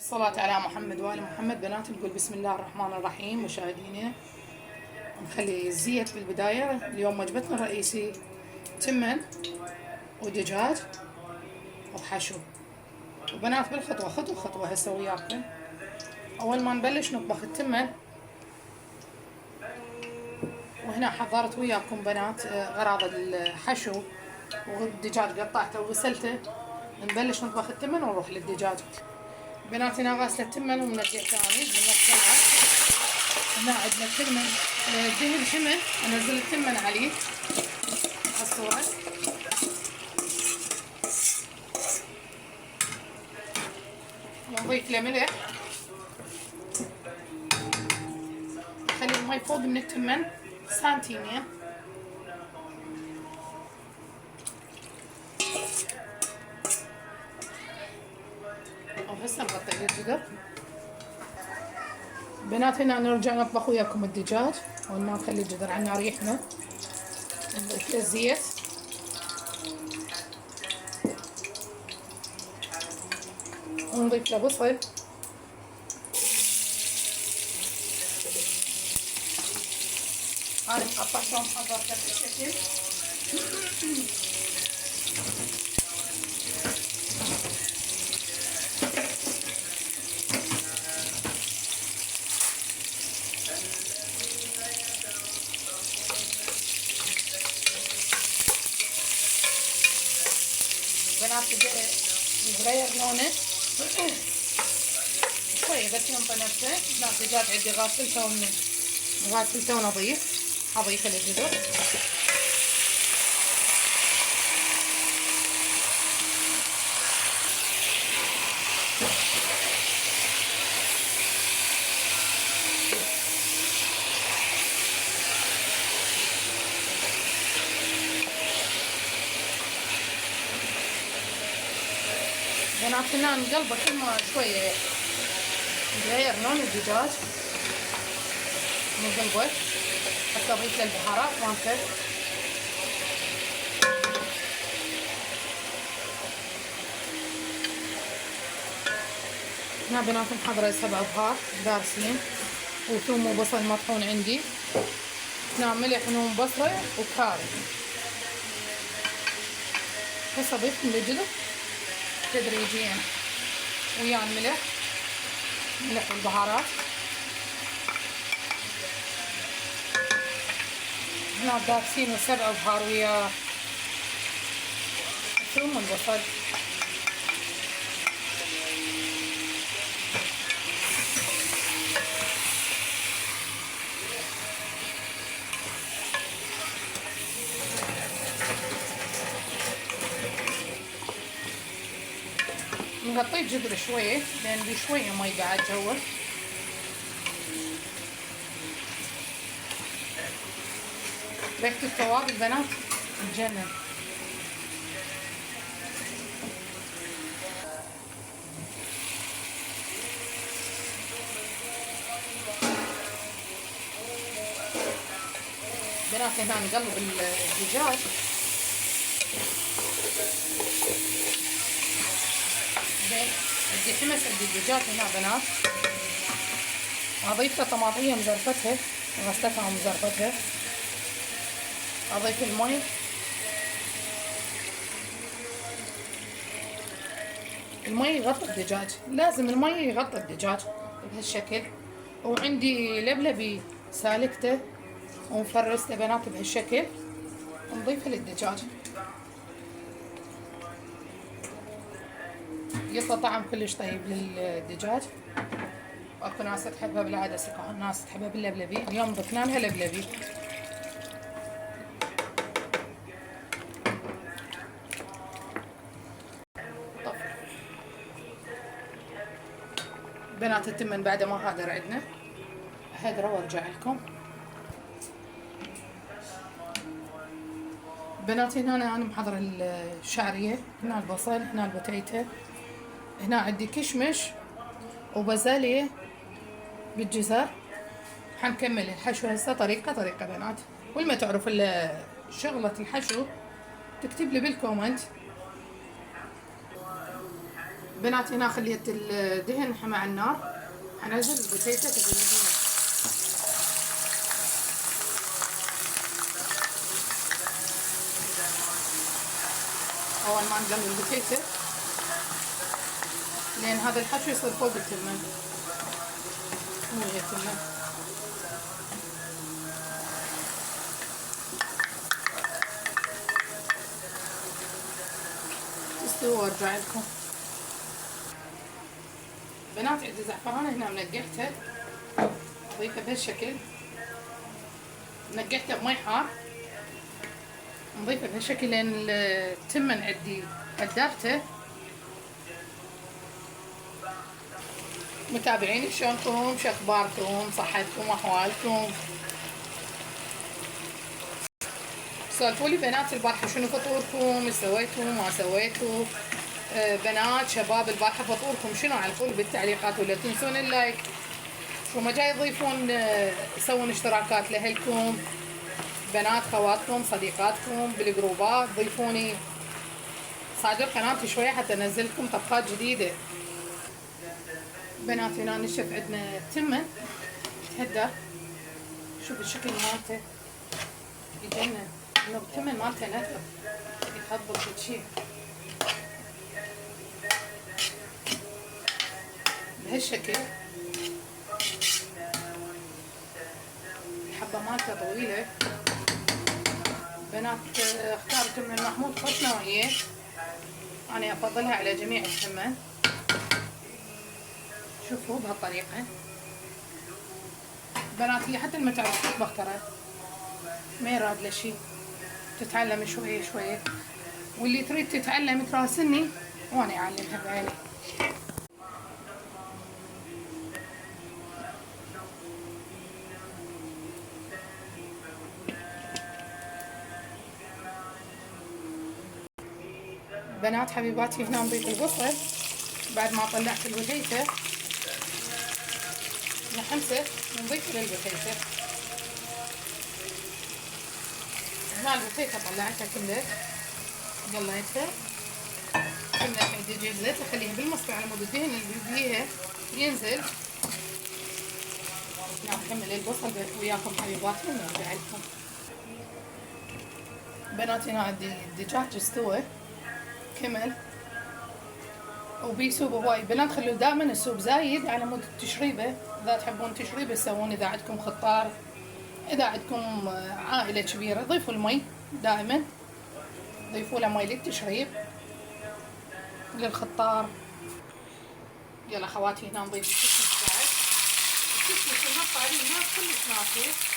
الصلاة على محمد وآل محمد. بنات نقول بسم الله الرحمن الرحيم. مشاهدينا نخلي الزيت بالبداية. اليوم وجبتنا الرئيسي تمن ودجاج وحشو. وبنات بالخطوة خطوة خطوة هسه وياكم. أول ما نبلش نطبخ التمن، وهنا حضرت وياكم بنات غراض الحشو والدجاج قطعته وغسلته. نبلش نطبخ التمن ونروح للدجاج. بنات هنا غاسلة التمن ومنقيه ثاني من السلعة. هنا عندنا التمن دهن حمل، انزل التمن عليه على الصورة. ونضيف له ملح، نخلي المي فوق من التمن سنتيمين. وهسه نغطي الجدر. بنات هنا نرجع نطبخ وياكم الدجاج، وما نخلي الجدر على النار يحمى. نضيف له الزيت، ونضيف له بصل، هذا مقطعتهم حضرته بالشكل. بنات يتغير لونه شوية بس ينطي نفسه. لا الدجاج عندي غاسلته ونظيف. أضيف الجزر، بنات هنا نقلبه كل ما شوية يتغير لون الدجاج، نقلبه حتى أضيف له البهارات مالته. هنا بنات محضرة 7 بهار دارسين وثوم وبصل مطحون عندي. هنا ملح وبصرة وكاري. هسه أضيف من الجدر تدريجيا ويا الملح والبهارات. هنا دارسين 7 بهار ويا الثوم والبصل. نغطيه الجدر شوية لأن بي شوية مي بعد جوا. ريحة التوابل بنات تجنن. بنات هنا نقلب الدجاج. بدي حمص عندي الدجاج هنا بنات. اضيف له طماطمية مزرفتها، غسلتها ومزرفتها. اضيف المي، المي يغطي الدجاج، لازم المي يغطي الدجاج بهالشكل. وعندي لبلبي سالكته ومفرسته بنات بهالشكل، ونضيفه للدجاج. يطلع طعم كلش طيب للدجاج. واكو ناس تحبها بالعدس، اكو ناس تحبها باللبلبي. اليوم ضفنا لها لبلبي. بنات التمن بعد ما هدر عندنا هدره وارجع لكم. بنات هنا انا محضره الشعريه، هنا البصل، هنا البتيته، هنا عندي كشمش وبازاليا بالجزر. حنكمل الحشو هسه طريقه بنات. واللي ما تعرف شغله الحشو تكتب لي بالكومنت. بنات هنا خليت الدهن مع النار، حنزل البوتيتة تدريجيا. اول ما نقلب البوتيتة لان هذا الحشو يصير فوق التمن، مو هي التمن. تستوي وارجع لكم. بنات عندي زعفران هنا منقعته، اضيفه بهالشكل، منقعته بمي حار، نضيفه بهالشكل لان التمن عندي قدرته. متابعيني شلونكم؟ شو اخباركم؟ صحتكم واحوالكم؟ سولفولي بنات البارحة شنو فطوركم؟ ايش سويتوا ما سويتوا؟ بنات شباب البارحة فطوركم شنو؟ علقولي بالتعليقات، ولا تنسون اللايك. شو ما جاي تضيفون تسوون اشتراكات لاهلكم، بنات خواتكم صديقاتكم بالجروبات، ضيفوني صادر قناتي شوية حتى انزلكم طبخات جديدة. بنات هنا نشف عندنا تمن تهدى، شوف الشكل مالته يجنن، انه التمن مالته نثر يخبط بشي بهالشكل. الحبة مالته طويلة. بنات اختار تمن محمود خوش نوعية، انا افضلها على جميع التمن. شوفوا بهالطريقة بنات، هي حتى ما تعرف تطبخ ترى ما يراد له شي، تتعلم شوية شوية، واللي تريد تتعلم تراسلني وانا اعلمها بعيني. بنات حبيباتي هنا نضيف البصل بعد ما طلعت البوتيتة، نحمسه ونضيف للبوتيتة. هنا البوتيتة طلعتها كلها، قليتها كلها عندي جهزت، اخليها بالمصفى على مود الدهن اللي بيها ينزل. نكمل البصل وياكم حبيباتي ونرجع لكم. بنات هنا عندي الدجاج استوى كمل وبي سوب هواي. بنات خلوا دائما السوب زايد على مود التشريبه، اذا تحبون تشريبه سوون، اذا عندكم خطار، اذا عندكم عائله كبيره ضيفوا المي، دائما ضيفوا له مي للتشريب للخطار. يلا خواتي هنا نضيف الكسكس بعد. الكسكس نحط عليه ماء كلش ناشف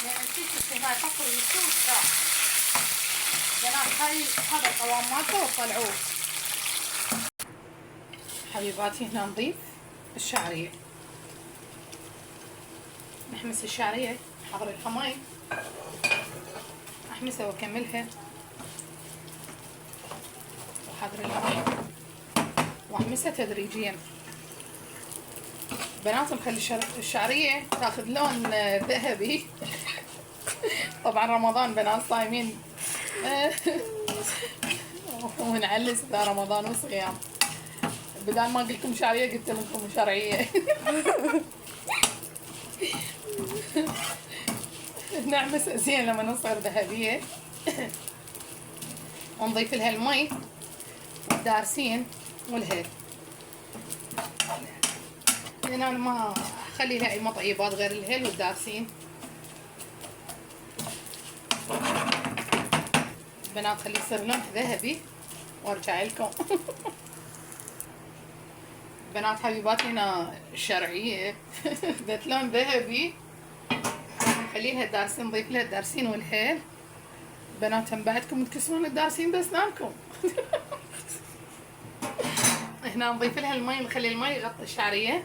لان الكسكس هنا يحفر يستوي بسرعه. بنات هاي هذا القوام مالته وطلعوه. حبيباتي هنا نضيف الشعرية، نحمس الشعرية، حضر لها مي، احمسها واكملها، وحضر لها مي واحمسها تدريجيا. بنات نخلي الشعرية تاخذ لون ذهبي. طبعا رمضان بنات صايمين ونعلس ذا رمضان وصيام، بدال ما قلتكم شعرية قلت لكم شرعية. نعمس زين لما نصير ذهبية. ونضيف لها المي والدارسين والهيل، لان انا ما اخلي لها اي مطيبات غير الهيل والدارسين. بنات خليه يصير لونه ذهبي وارجع لكم. بنات حبيباتي هنا الشرعية ذات لون ذهبي، نخلي لها الدارسين، نضيف لها الدارسين والهيل. بنات هم بعدكم تكسرون الدارسين باسنانكم. هنا نضيف لها المي، نخلي المي يغطي الشعرية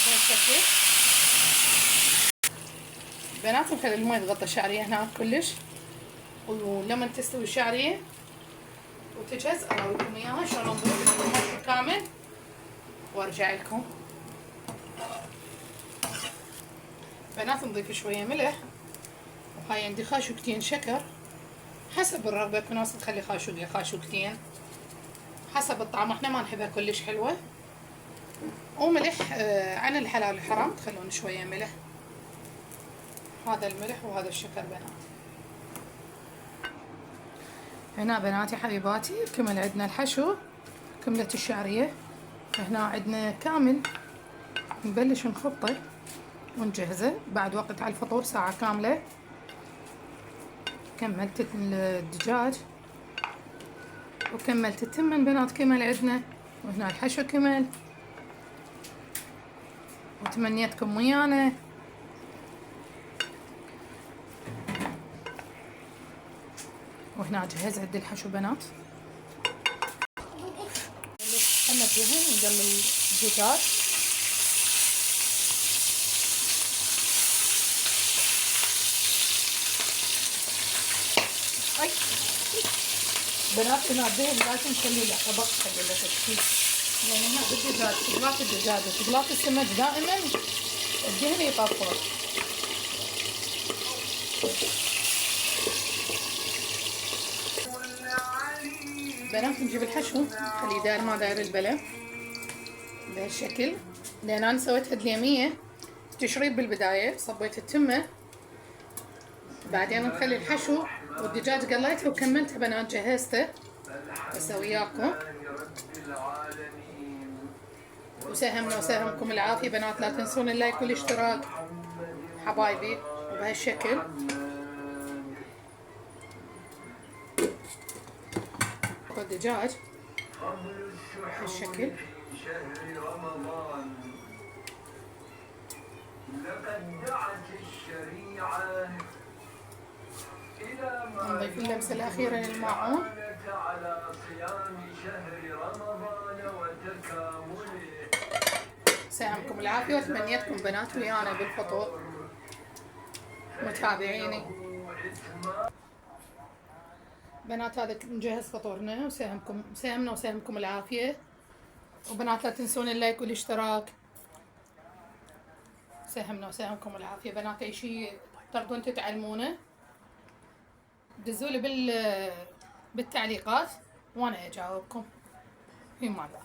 بهالشكل. بنات نخلي المي تغطي الشعرية هنا كلش، ولما تستوي الشعرية وتجهز اراويكم اياها شلون نضيف الحشو كامل وارجع لكم. بنات نضيف شوية ملح، وهاي عندي خاشوقتين شكر حسب الرغبة، في ناس تخلي خاشوقة خاشوقتين، حسب الطعم، احنا ما نحبها كلش حلوة. وملح عن الحلال والحرام تخلون شوية ملح. هذا الملح وهذا الشكر بنات. هنا بناتي حبيباتي كمل عندنا الحشو، كملت الشعرية. هنا عندنا كامل نبلش نخطه ونجهزه بعد وقت على الفطور ساعة كاملة. كملت الدجاج وكملت التمن بنات كمل عندنا، وهنا الحشو كمل. وتمنيتكم ويانا. وهنا جهز عندي الحشو بنات. احنا الدهن نقلل الدجاج. اي بنات هنا الدهن لازم تخليه له طبق خلي له تشكيل، لان هنا بالدجاج تغلاط الدجاج وتغلاط السمك دائما الدهن يطفر. بنات نجيب الحشو خليه داير ما داير البلا بهالشكل، لان انا سويت هاليمية تشريب بالبداية. صبيت التمة بعدين نخلي الحشو والدجاج قليته وكملته بنات جهزته هسه وياكم. وساهمنا وساهمكم العافية بنات، لا تنسون اللايك والاشتراك حبايبي. وبهالشكل الدجاج بهالشكل. نضيف اللمسة الأخيرة للماعون. سلامكم العافية وتمنيتكم بنات ويانا بالفطور متابعيني. بنات هذا نجهز فطورنا وساهمنا وساهمكم العافية. وبنات لا تنسون اللايك والاشتراك. ساهمنا وساهمكم العافية بنات. اي شي ترضون تتعلمونه دزولي بالتعليقات وانا اجاوبكم. في ماذا